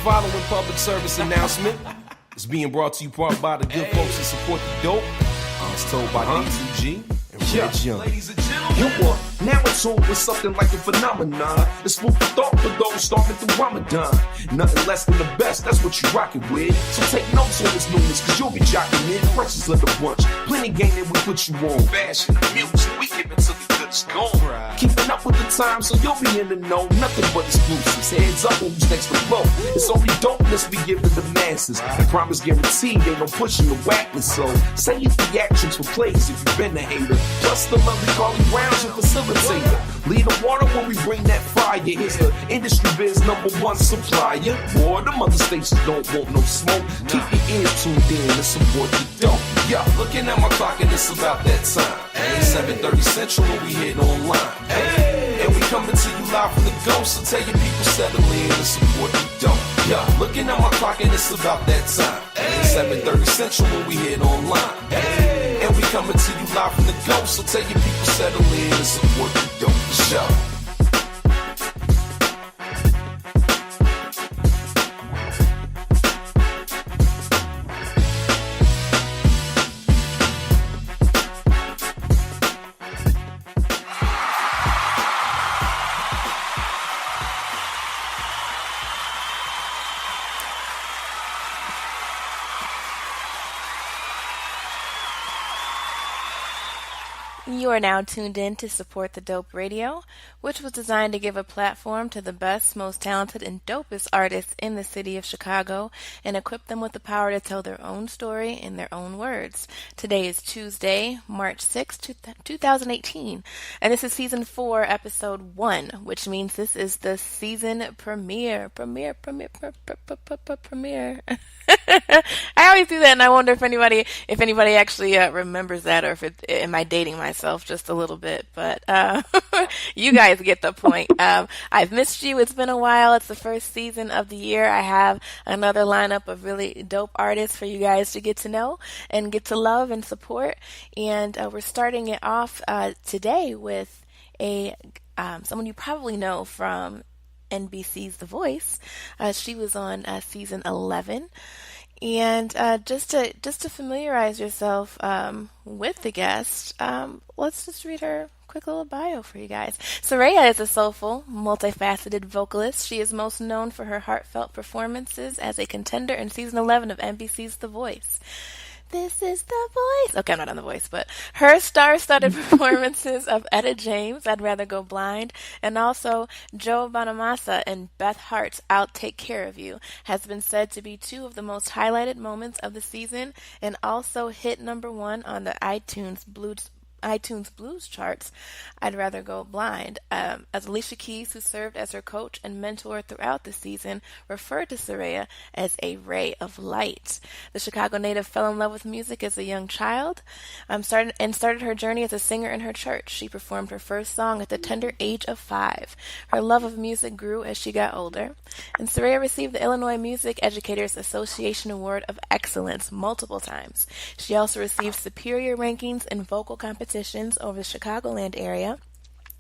following public service announcement is being brought to you part by the good folks that support the dope. It's told by D2G and Red Young. Ladies and gentlemen, now it's over with something like a phenomenon. It's food for thought for those starving through Ramadan. Nothing less than the best, that's what you rockin' with. So take notes on this newness, cause you'll be jockin' in. Precious of the bunch, plenty game that we put you on. Fashion, music, we give it to the goods gone. Keeping up with the time, so you'll be in the know. Nothing but exclusives, heads up on who's next to blow. It's only dopeness we give to the masses. The promise guaranteed, ain't no pushing the whackness. So say your theatrics for plays if you've been a hater. Plus the lovely Carly Brown's your facilitator. Lead the water when we bring that fire. Here's the industry biz #1 supplier. Boy, the other stations don't want no smoke. Keep your ears tuned in and support the dope. Yo, looking at my clock and it's about that time. 7:30 Central when we hit online. And we coming to you live from the ghost. So tell your people settle in and support the dope. Yo, looking at my clock and it's about that time. 7:30 Central when we hit online. And we coming to you live from the ghost. So tell your people settle in and support the dope. The show. You are now tuned in to Support the Dope Radio, which was designed to give a platform to the best, most talented, and dopest artists in the city of Chicago and equip them with the power to tell their own story in their own words. Today is Tuesday, March 6, 2018, and this is Season 4, Episode 1, which means this is the season premiere. I always do that, and I wonder if anybody actually remembers that, or am I dating myself just a little bit? But you guys get the point. I've missed you. It's been a while. It's the first season of the year. I have another lineup of really dope artists for you guys to get to know and get to love and support. And we're starting it off today with someone you probably know from NBC's The Voice. She was on season 11. And just to familiarize yourself with the guest, let's just read her quick little bio for you guys. Soraya is a soulful, multifaceted vocalist. She is most known for her heartfelt performances as a contender in season 11 of NBC's The Voice. This is The Voice. Okay, I'm not on The Voice, but her star-studded performances of Etta James, I'd Rather Go Blind, and also Joe Bonamassa and Beth Hart's I'll Take Care of You has been said to be two of the most highlighted moments of the season, and also hit #1 on the iTunes Blues charts, I'd Rather Go Blind. As Alicia Keys, who served as her coach and mentor throughout the season, referred to Soraya as a ray of light. The Chicago native fell in love with music as a young child, started her journey as a singer in her church. She performed her first song at the tender age of 5. Her love of music grew as she got older, and Soraya received the Illinois Music Educators Association Award of Excellence multiple times. She also received superior rankings in vocal competitions over the Chicagoland area.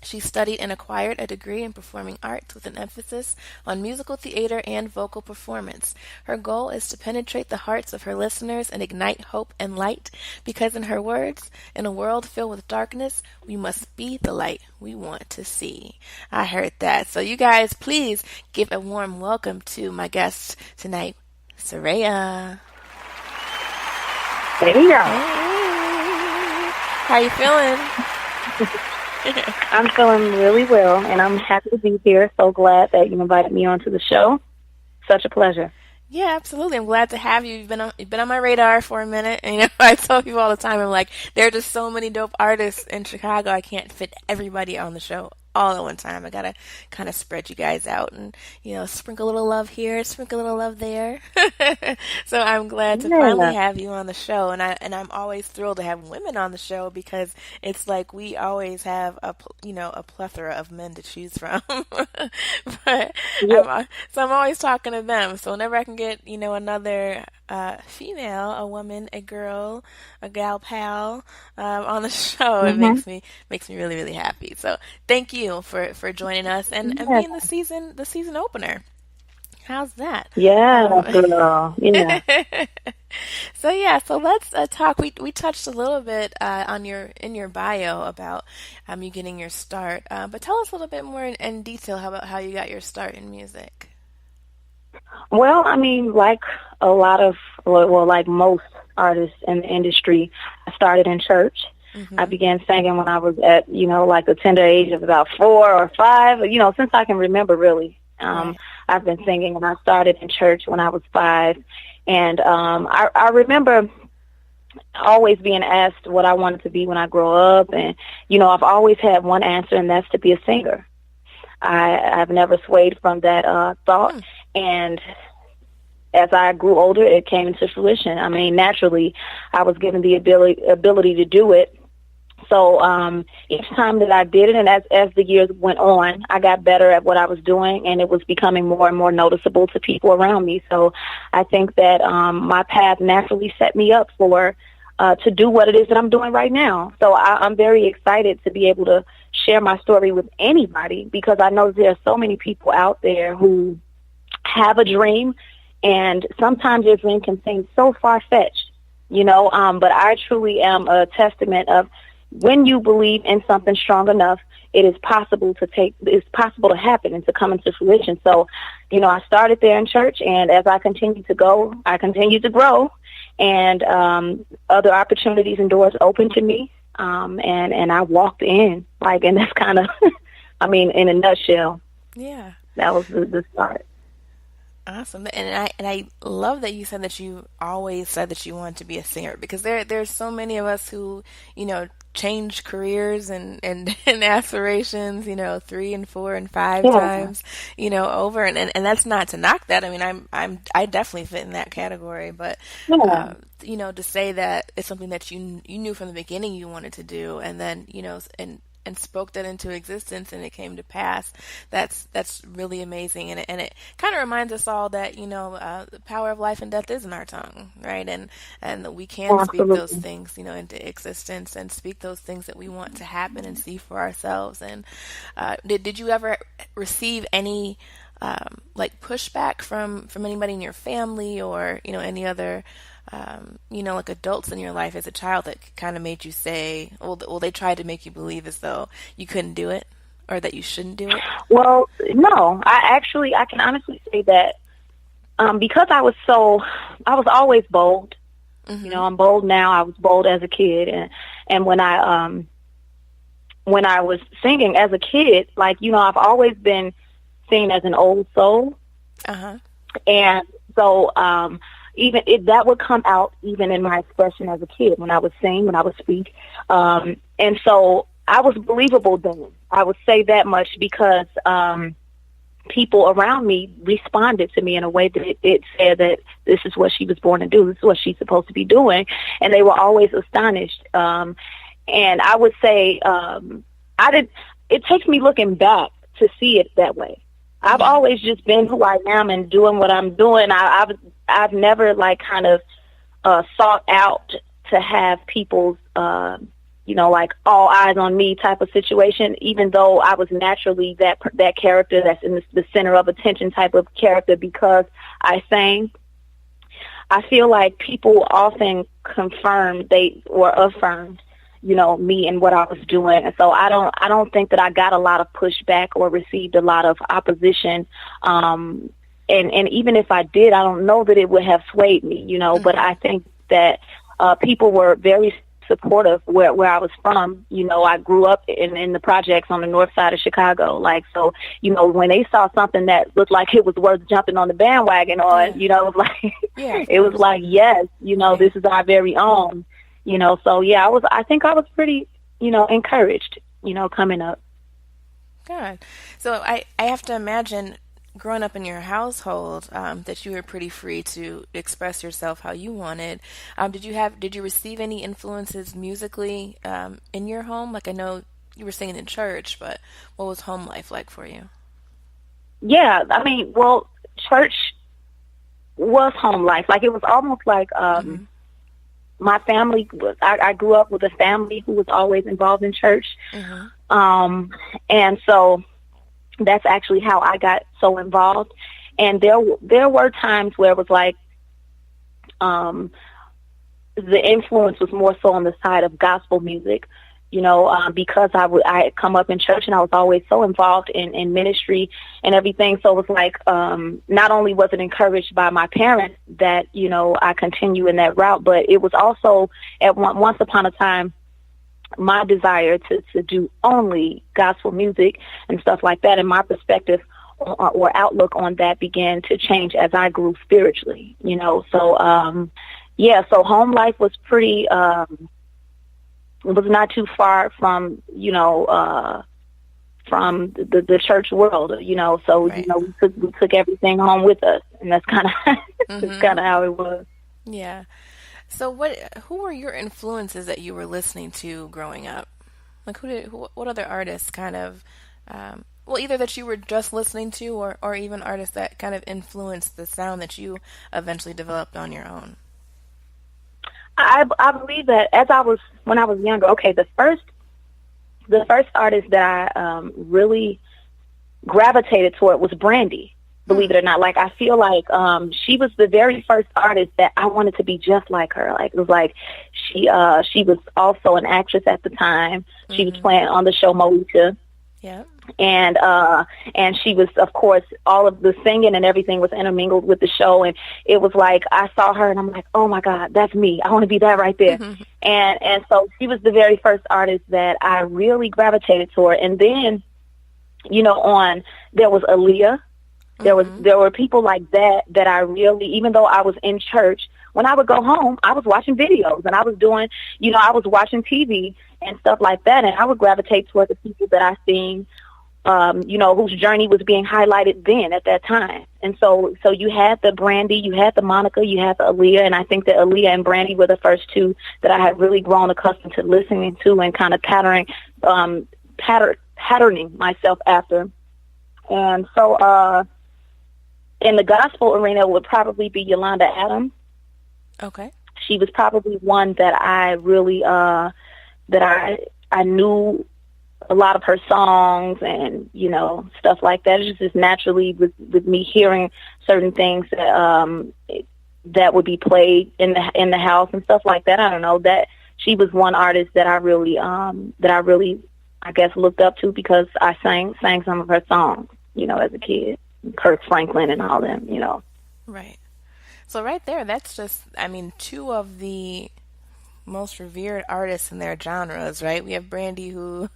She studied and acquired a degree in performing arts with an emphasis on musical theater and vocal performance. Her goal is to penetrate the hearts of her listeners and ignite hope and light, because in her words, in a world filled with darkness, we must be the light we want to see. I heard that. So you guys, please give a warm welcome to my guest tonight, Soraya. There you go. Hey. How you feeling? I'm feeling really well, and I'm happy to be here. So glad that you invited me onto the show. Such a pleasure. Yeah, absolutely. I'm glad to have you. You've been on my radar for a minute. And, I tell people all the time, I'm like, there are just so many dope artists in Chicago. I can't fit everybody on the show all at one time. I gotta kind of spread you guys out and, sprinkle a little love here, sprinkle a little love there. So I'm glad to finally have you on the show. And I'm always thrilled to have women on the show, because it's like we always have a plethora of men to choose from. But I'm always talking to them. So whenever I can get, another female, a woman, a girl, a gal pal on the show, it makes me really, really happy. So thank you for joining us and being the season opener. How's that? Yeah, girl. Yeah. So let's talk. We touched a little bit on in your bio about you getting your start, but tell us a little bit more in detail about how you got your start in music. Well, I mean, like a lot of, well, like most artists in the industry, I started in church. Mm-hmm. I began singing when I was at, like the tender age of about 4 or 5, since I can remember, really. Right. I've been singing, and I started in church when I was 5. And I remember always being asked what I wanted to be when I grow up. And, I've always had one answer, and that's to be a singer. I've never swayed from that thought. And as I grew older, it came into fruition. I mean, naturally, I was given the ability to do it. So each time that I did it, and as the years went on, I got better at what I was doing, and it was becoming more and more noticeable to people around me. So I think that my path naturally set me up for to do what it is that I'm doing right now. So I'm very excited to be able to share my story with anybody, because I know there are so many people out there who have a dream, and sometimes your dream can seem so far-fetched, but I truly am a testament of when you believe in something strong enough, it's possible to happen and to come into fruition. So, I started there in church, and as I continued to go, I continued to grow, and other opportunities and doors opened to me, and I walked in, and that's kind of, in a nutshell. Yeah. That was the start. Awesome. And I love that you said that you always said that you wanted to be a singer, because there's so many of us who, change careers and aspirations, 3 and 4 and 5 times, over. And that's not to knock that. I mean, I definitely fit in that category, but, to say that it's something that you knew from the beginning you wanted to do, and then, and spoke that into existence, and it came to pass. That's really amazing, and it kind of reminds us all that the power of life and death is in our tongue, right? And that we can speak those things into existence, and speak those things that we want to happen and see for ourselves. And did you ever receive any pushback from anybody in your family, or any other adults in your life as a child that kind of made you say, well, they tried to make you believe as though you couldn't do it, or that you shouldn't do it? Well, no, I can honestly say that because I was always bold. Mm-hmm. I'm bold now. I was bold as a kid, and when I was singing as a kid, I've always been seen as an old soul. Uh-huh. And so even that would come out even in my expression as a kid, when I would sing, when I would speak. And so I was believable then. I would say that much, because people around me responded to me in a way that it said that this is what she was born to do. This is what she's supposed to be doing. And they were always astonished. And I would say it takes me looking back to see it that way. I've always just been who I am and doing what I'm doing. I've never sought out to have people's, all eyes on me type of situation, even though I was naturally that character that's in the center of attention type of character, because I sang. I feel like people often affirmed me and what I was doing. And so I don't think that I got a lot of pushback or received a lot of opposition. And even if I did, I don't know that it would have swayed me, mm-hmm. But I think that people were very supportive where I was from. I grew up in the projects on the north side of Chicago. When they saw something that looked like it was worth jumping on the bandwagon on, it was like, it was like, yes, this is our very own. So yeah, I think I was pretty, encouraged, coming up. Good. So I have to imagine, growing up in your household, that you were pretty free to express yourself how you wanted. Did you receive any influences musically in your home? I know you were singing in church, but what was home life like for you? Yeah, church was home life. It was almost like mm-hmm. My family, I grew up with a family who was always involved in church. Mm-hmm. And so that's actually how I got so involved. And there were times where it was like, the influence was more so on the side of gospel music, because I had come up in church and I was always so involved in ministry and everything. So it was like, not only was it encouraged by my parents that, I continue in that route, but it was also once upon a time, my desire to do only gospel music and stuff like that. And my perspective or outlook on that began to change as I grew spiritually, So, so home life was pretty, it was not too far from, from the church world, so, right. We took everything home with us, and that's kind of, that's kind of how it was. Yeah. So who were your influences that you were listening to growing up? Like what other artists kind of, either that you were just listening to or even artists that kind of influenced the sound that you eventually developed on your own? I believe that when I was younger, the first artist that I really gravitated toward was Brandy, believe it or not. Like, I feel like she was the very first artist that I wanted to be just like her. Like, it was like she was also an actress at the time. She was playing on the show Moesha. Yeah. And she was, of course, all of the singing and everything was intermingled with the show. And it was like, I saw her and I'm like, oh my God, that's me. I want to be that right there. And so she was the very first artist that I really gravitated toward. And then, there was Aaliyah. There were people like that I really, even though I was in church, when I would go home, I was watching videos and I was doing, I was watching TV and stuff like that. And I would gravitate toward the people that I seen, whose journey was being highlighted then at that time. And so you had the Brandy, you had the Monica, you had the Aaliyah. And I think that Aaliyah and Brandy were the first two that I had really grown accustomed to listening to and kind of patterning myself after. And so, in the gospel arena, it would probably be Yolanda Adams. Okay. She was probably one that I really, that I knew a lot of her songs and, stuff like that. It's just naturally with me hearing certain things that would be played in the house and stuff like that. I don't know, that she was one artist that I really, I guess, looked up to because I sang some of her songs, as a kid. Kirk Franklin and all them, Right. So right there, that's just, two of the most revered artists in their genres, right? We have Brandy, who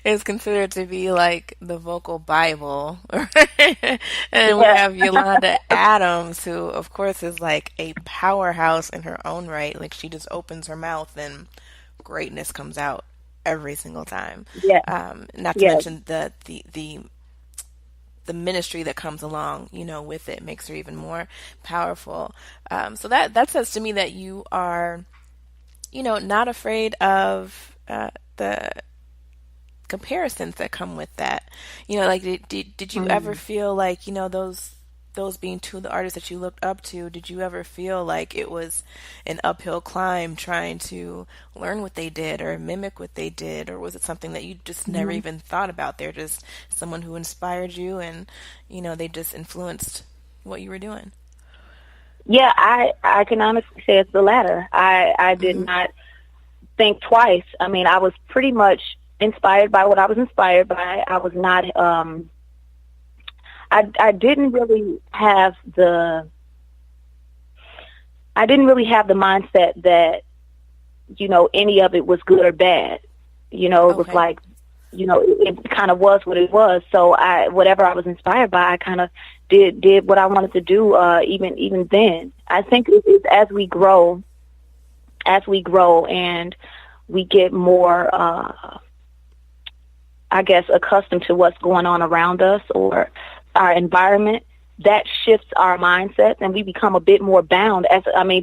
is considered to be like the vocal Bible, right? And we have Yolanda Adams, who of course is like a powerhouse in her own right. Like, she just opens her mouth and greatness comes out every single time. Yeah. Not to mention the ministry that comes along, with it makes her even more powerful. So that says to me that you are, not afraid of the comparisons that come with that. Like, did you ever feel like, those being two of the artists that you looked up to, did you ever feel like it was an uphill climb trying to learn what they did or mimic what they did? Or was it something that you just never even thought about? They're just someone who inspired you and, they just influenced what you were doing? Yeah, I can honestly say it's the latter. I did not think twice. I was pretty much inspired by what I was inspired by. I was not, I didn't really have the mindset that, any of it was good or bad. It was like, it kind of was what it was. So whatever I was inspired by, I kind of did what I wanted to do, even then. I think it's as we grow and we get more, I guess, accustomed to what's going on around us or our environment, that shifts our mindset and we become a bit more bound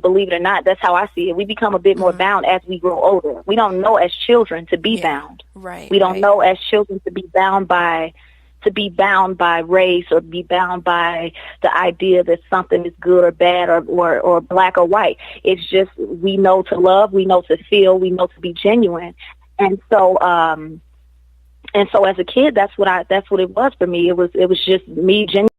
believe it or not, that's how I see it. We become a bit more bound as we grow older. We don't know as children to be bound. Right. We don't know as children to be bound by race or be bound by the idea that something is good or bad or black or white. It's just, we know to love, we know to feel, we know to be genuine. And so as a kid, that's what it was for me. It was just me genuine.